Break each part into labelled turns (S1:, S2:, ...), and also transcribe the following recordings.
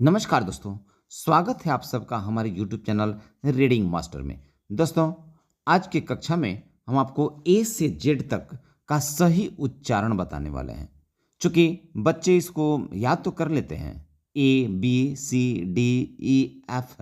S1: नमस्कार दोस्तों, स्वागत है आप सबका हमारे YouTube चैनल रीडिंग मास्टर में। दोस्तों, आज की कक्षा में हम आपको ए से जेड तक का सही उच्चारण बताने वाले हैं। चूंकि बच्चे इसको याद तो कर लेते हैं, A B C D E F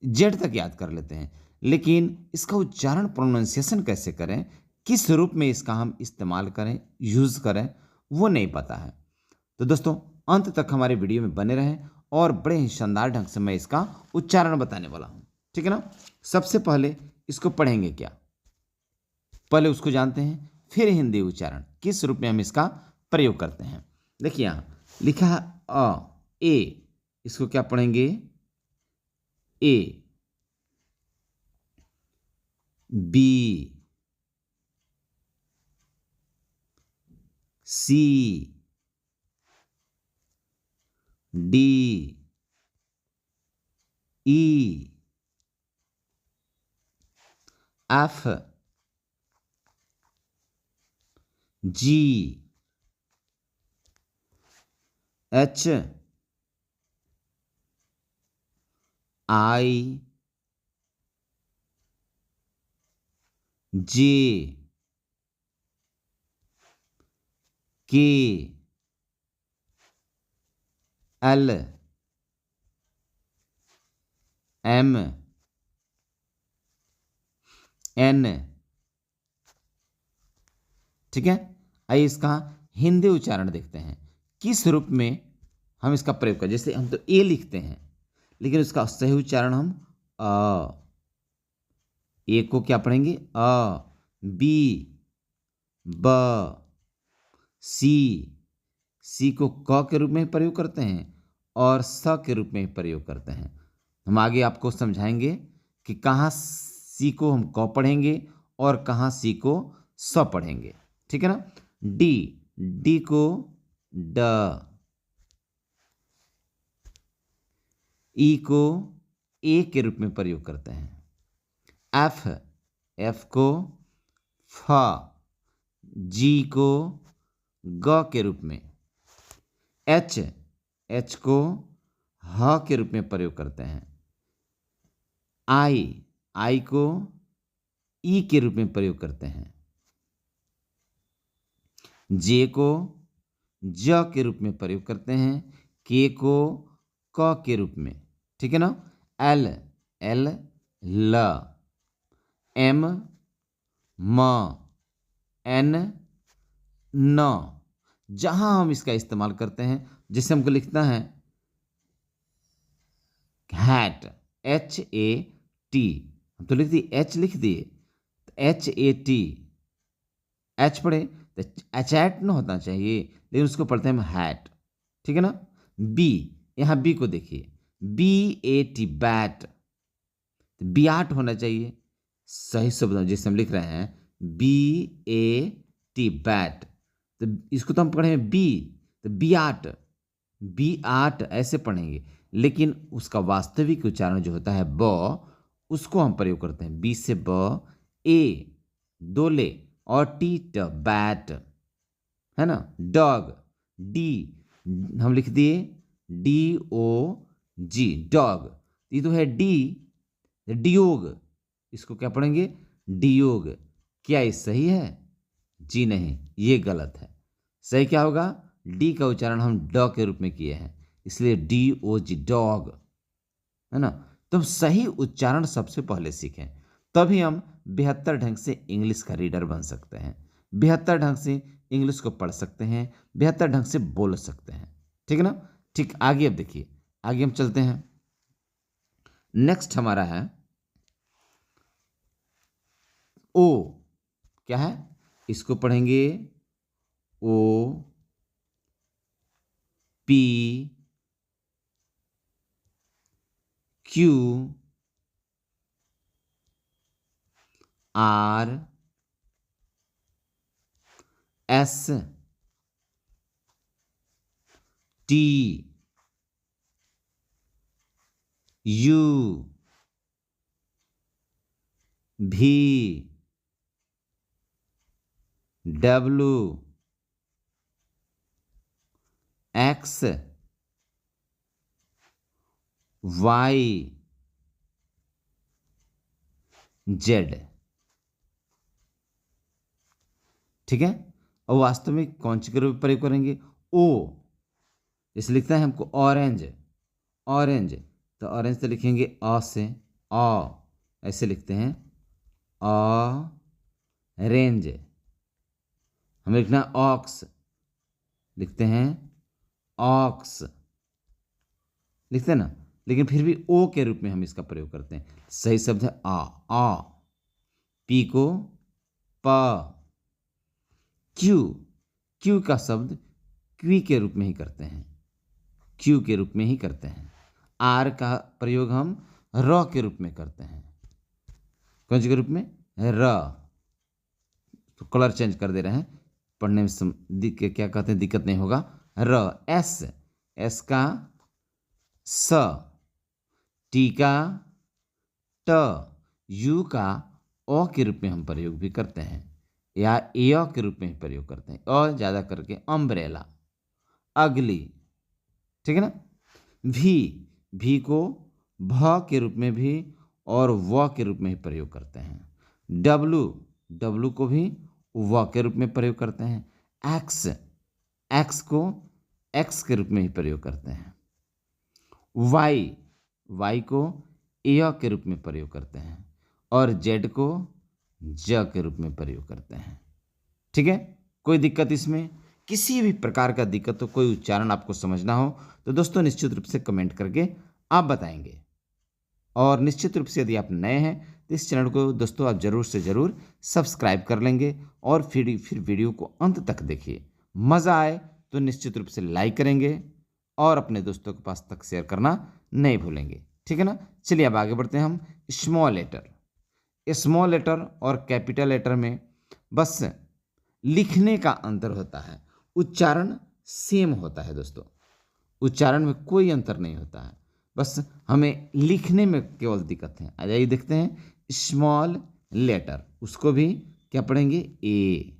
S1: Z तक याद कर लेते हैं, लेकिन इसका उच्चारण प्रोनाउंसिएशन कैसे करें, किस रूप में इसका हम इस्तेमाल करें, यूज करें, वो नहीं पता है। तो दोस्तों, अंत तक हमारे वीडियो में बने रहें और बड़े ही शानदार ढंग से मैं इसका उच्चारण बताने वाला हूं। ठीक है ना। सबसे पहले इसको पढ़ेंगे क्या, पहले उसको जानते हैं, फिर हिंदी उच्चारण किस रूप में हम इसका प्रयोग करते हैं। देखिए यहां लिखा है ए, इसको क्या पढ़ेंगे, ए। B, C, D, E, F, जी, एच, आई, जे, के, एल, एम, एन। ठीक है। आइए इसका हिंदी उच्चारण देखते हैं, किस रूप में हम इसका प्रयोग करें। जैसे हम तो ए लिखते हैं, लेकिन उसका सही उच्चारण हम अ, ए को क्या पढ़ेंगे, बी, ब, सी को क के रूप में प्रयोग करते हैं और स के रूप में प्रयोग करते हैं। हम आगे आपको समझाएंगे कि कहाँ सी को हम क पढ़ेंगे और कहाँ सी को स पढ़ेंगे। ठीक है ना। डी, डी को ड, ई को ए के रूप में प्रयोग करते हैं। एफ, एफ को फ, जी को ग के रूप में। एच, एच को ह के रूप में प्रयोग करते हैं। आई, आई को ई के रूप में प्रयोग करते हैं। जे को ज के रूप में प्रयोग करते हैं। के को क के रूप में। ठीक है ना। एल, एल, ल, एम, म, एन, न। जहां हम इसका इस्तेमाल करते हैं, जैसे हमको लिखना है हैट, एच ए टी, हम तो लिख दिए, एच लिख दिए, एच ए टी, एच पढ़े तो एचैट ना होना चाहिए, लेकिन उसको पढ़ते हैं हम हैट। ठीक है ना। बी, यहां बी को देखिए, बी ए टी, बैट, बियाट होना चाहिए सही शब्द, जैसे हम लिख रहे हैं बी ए टी, बैट, तो इसको तो हम पढ़ेंगे बी, तो बियाट, बी आट ऐसे पढ़ेंगे, लेकिन उसका वास्तविक उच्चारण जो होता है ब, उसको हम प्रयोग करते हैं। बी से ब, ए दोले और टी ट, बैट, है ना। डॉग, डी हम लिख दिए डी ओ जी, डॉग, ये तो है डी, डियोग, इसको क्या पढ़ेंगे, डियोग। क्या ये सही है? जी नहीं, ये गलत है। सही क्या होगा, डी का उच्चारण हम ड के रूप में किए हैं, इसलिए डी ओ जी, डॉग, है ना। तो हम सही उच्चारण सबसे पहले सीखें, तभी हम बेहतर ढंग से इंग्लिश का रीडर बन सकते हैं, बेहतर ढंग से इंग्लिश को पढ़ सकते हैं, बेहतर ढंग से बोल सकते हैं। ठीक है ना। ठीक, आगे अब देखिए, आगे हम चलते हैं। नेक्स्ट हमारा है ओ। क्या है, इसको पढ़ेंगे O P Q R S T U V W X Y Z. ठीक है। और वास्तव में कौन सी के रूप में प्रयोग करेंगे? ओ। जैसे लिखता है हमको ऑरेंज, ऑरेंज, तो ऑरेंज तो लिखेंगे अ से, अ, ऐसे लिखते हैं अ रेंज। हमें लिखना ऑक्स, लिखते हैं ऑक्स, लिखते हैं ना, लेकिन फिर भी ओ के रूप में हम इसका प्रयोग करते हैं। सही शब्द है आ। पी को प। क्यू, क्यू का शब्द क्वी के रूप में ही करते हैं, क्यू के रूप में ही करते हैं। आर का प्रयोग हम र के रूप में करते हैं। कौन से के रूप में? र। तो कलर चेंज कर दे रहे हैं, पढ़ने में क्या कहते हैं, दिक्कत नहीं होगा। र। एस, एस का स, टी का ट, यू का ओ के रूप में हम प्रयोग भी करते हैं, या ए के रूप में ही प्रयोग करते हैं, और ज़्यादा करके अम्ब्रेला, अगली। ठीक है ना। भी, भी को भ के रूप में भी और व के रूप में ही प्रयोग करते हैं। डब्लू, डब्लू को भी व के रूप में प्रयोग करते हैं। एक्स, एक्स को एक्स के रूप में ही प्रयोग करते हैं। वाई, वाई को ए के रूप में प्रयोग करते हैं, और जेड को ज के रूप में प्रयोग करते हैं। ठीक है। कोई दिक्कत इसमें? किसी भी प्रकार का दिक्कत हो, कोई उच्चारण आपको समझना हो, तो दोस्तों निश्चित रूप से कमेंट करके आप बताएंगे। और निश्चित रूप से यदि आप नए हैं तो इस चैनल को दोस्तों आप ज़रूर से ज़रूर सब्सक्राइब कर लेंगे, और फिर वीडियो को अंत तक देखिए। मज़ा आए तो निश्चित रूप से लाइक करेंगे, और अपने दोस्तों के पास तक शेयर करना नहीं भूलेंगे। ठीक है ना। चलिए अब आगे बढ़ते हैं हम। स्मॉल लेटर, स्मॉल लेटर और कैपिटल लेटर में बस लिखने का अंतर होता है, उच्चारण सेम होता है दोस्तों। उच्चारण में कोई अंतर नहीं होता है, बस हमें लिखने में केवल दिक्कत है। आ जाइए देखते हैं स्मॉल लेटर, उसको भी क्या पढ़ेंगे? ए,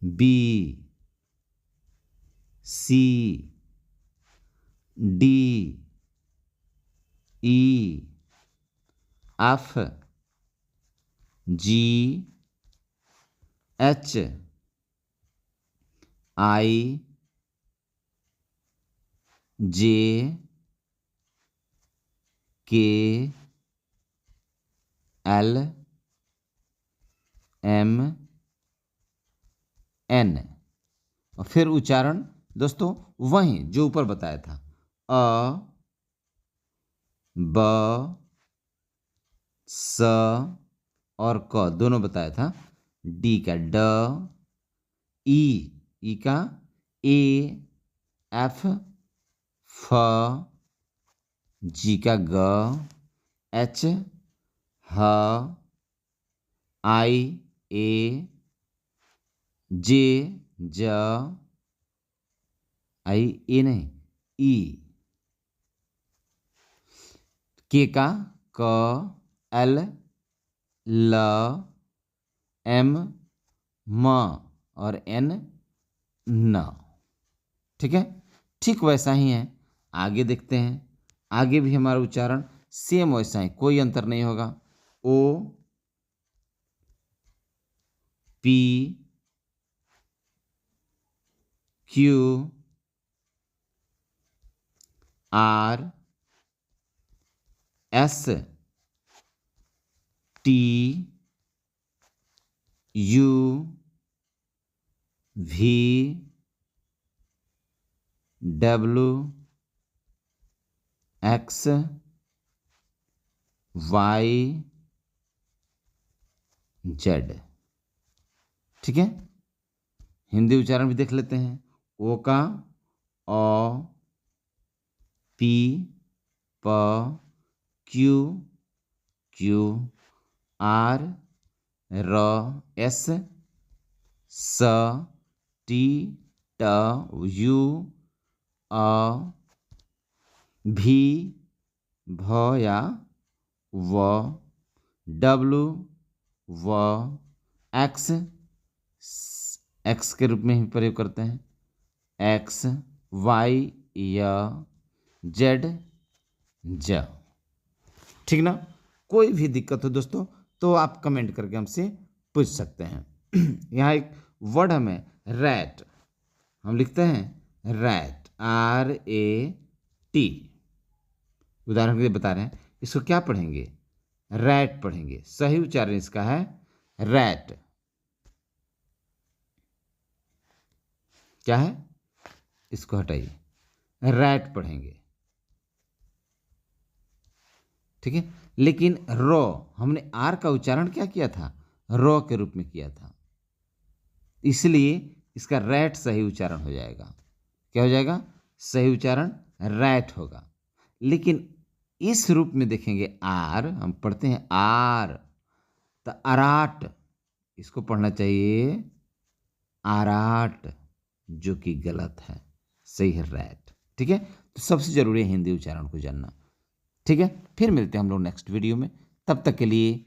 S1: B, C, D, E, F, जी, एच, आई, जे, के, एल, एम, एन। और फिर उच्चारण दोस्तों वहीं जो ऊपर बताया था, अ, ब, स और क दोनों बताया था। डी का ड, ई, ई का ए, एफ, फ, जी का ग, एच, ह, आई, ए, जे, ज, आई ए नहीं, ई, के का क, एल, ल, एम, म और एन, न। ठीक है। ठीक वैसा ही है, आगे देखते हैं। आगे भी हमारा उच्चारण सेम वैसा है, कोई अंतर नहीं होगा। O, P, Q, R, S, T, U, V, W, X, Y, Z. ठीक है। हिंदी उच्चारण भी देख लेते हैं। ओ का ओ, पी, प, क्यू, क्यू, आर, र, एस, स, टी, ट, यू, अ, भी, भ या व, डब्लू, व, एक्स, एक्स के रूप में ही प्रयोग करते हैं, एक्स, वाई या जेड, ज। ठीक ना। कोई भी दिक्कत हो दोस्तों तो आप कमेंट करके हमसे पूछ सकते हैं। यहाँ एक वर्ड हमें रैट, हम लिखते हैं रैट, RAT। उदाहरण के लिए बता रहे हैं, इसको क्या पढ़ेंगे? रैट पढ़ेंगे। सही उच्चारण इसका है रैट। क्या है? इसको हटाइए, रैट पढ़ेंगे। ठीक है। लेकिन रॉ, हमने आर का उच्चारण क्या किया था? रॉ के रूप में किया था, इसलिए इसका रैट सही उच्चारण हो जाएगा। क्या हो जाएगा? सही उच्चारण रैट होगा। लेकिन इस रूप में देखेंगे आर, हम पढ़ते हैं आर, तो अराट, इसको पढ़ना चाहिए आराट, जो कि गलत है। सही है रैट। ठीक है। तो सबसे जरूरी है हिंदी उच्चारण को जानना। ठीक है। फिर मिलते हैं हम लोग नेक्स्ट वीडियो में, तब तक के लिए